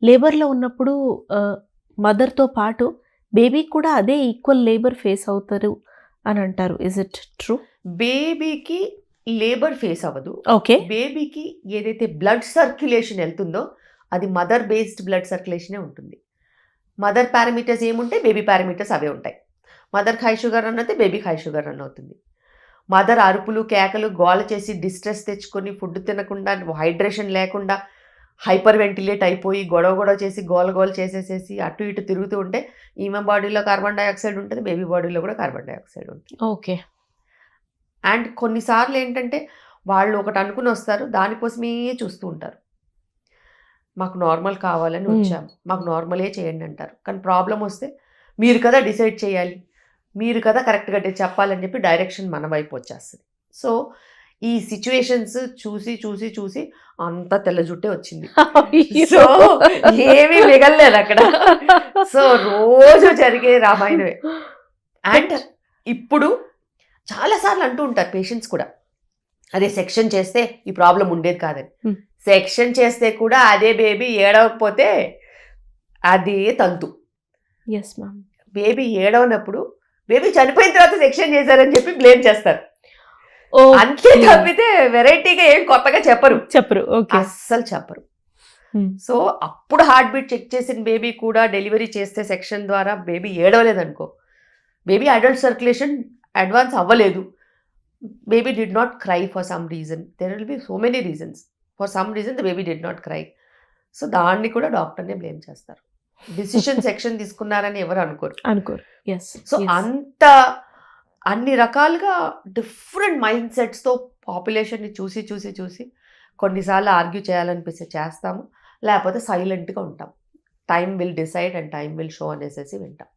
లేబర్‌లో ఉన్నప్పుడు మదర్‌తో పాటు బేబీకి కూడా అదే ఈక్వల్ లేబర్ ఫేస్ అవుతారు అని అంటారు. Is it true? బేబీకి లేబర్ ఫేస్ అవ్వదు. ఓకే. బేబీకి ఏదైతే బ్లడ్ సర్క్యులేషన్ వెళ్తుందో అది మదర్ బేస్డ్ బ్లడ్ సర్క్యులేషనే ఉంటుంది. మదర్ పారామీటర్స్ ఏముంటాయి, బేబీ పారామీటర్స్ అవే ఉంటాయి. మదర్‌కి హై షుగర్ రన్ అయితే బేబీకి హై షుగర్ రన్ అవుతుంది. మదర్ అరుపులు, కేకలు, గోల చేసి డిస్ట్రెస్ తెచ్చుకొని ఫుడ్ తినకుండా, హైడ్రేషన్ లేకుండా హైపర్ వెంటిలేట్ అయిపోయి గొడవ గొడవ చేసి గోల గోల చేసేసేసి అటు ఇటు తిరుగుతూ ఉంటే ఈమె బాడీలో కార్బన్ డయాక్సైడ్ ఉంటుంది. బేబీ బాడీలో కూడా కార్బన్ డయాక్సైడ్ ఉంటుంది. ఓకే. అండ్ కొన్నిసార్లు ఏంటంటే వాళ్ళు ఒకటి అనుకుని వస్తారు. దానికోసమే చూస్తూ ఉంటారు. మాకు నార్మల్ కావాలని వచ్చాము. మాకు నార్మలే చేయండి అంటారు. కానీ ప్రాబ్లమ్ వస్తే మీరు కదా డిసైడ్ చేయాలి. మీరు కదా కరెక్ట్‌గా చెప్పాలని చెప్పి డైరెక్షన్ మన వైపు వచ్చేస్తది. సో, ఈ సిట్యుయేషన్స్ చూసి, చూసి, చూసి అంతా తెల్ల జుట్టే వచ్చింది. సో, ఏమీ మిగల్లేదక్కడ. సో, రోజు జరిగే రామాయణమే. అండ్ ఇప్పుడు చాలా సార్లు అంటూ ఉంటారు పేషెంట్స్ కూడా. అదే సెక్షన్ చేస్తే ఈ ప్రాబ్లమ్ ఉండేది కాదని. సెక్షన్ చేస్తే కూడా అదే బేబీ ఏడవకపోతే అదే తంతు. Yes ma'am. బేబీ ఏడవనప్పుడు బేబీ చనిపోయిన తర్వాత సెక్షన్ చేశారని చెప్పి బ్లేమ్ చేస్తారు. అంతే తప్పితే వెరైటీగా ఏం కొత్తగా చెప్పరు. ఓకే. అస్సలు చెప్పరు. సో అప్పుడు హార్ట్ బీట్ చెక్ చేసిన బేబీ కూడా డెలివరీ చేస్తే సెక్షన్ ద్వారా బేబీ ఏడవలేదనుకో, బేబీ అడల్ట్ సర్క్యులేషన్ అడ్వాన్స్ అవ్వలేదు, baby did not cry for some reason, there will be so many reasons, for some reason the baby did not cry. So దాన్ని కూడా డాక్టర్నే blame చేస్తారు. Decision section తీసుకున్నారని ఎవరు అనుకోరు. సో అంత అన్ని రకాలుగా డిఫరెంట్ మైండ్ సెట్స్తో పాపులేషన్ని చూసి కొన్నిసార్లు ఆర్గ్యూ చేయాలనిపిస్తే చేస్తాము, లేకపోతే సైలెంట్గా ఉంటాం. Time will decide and time will show అనేసి వింటాం.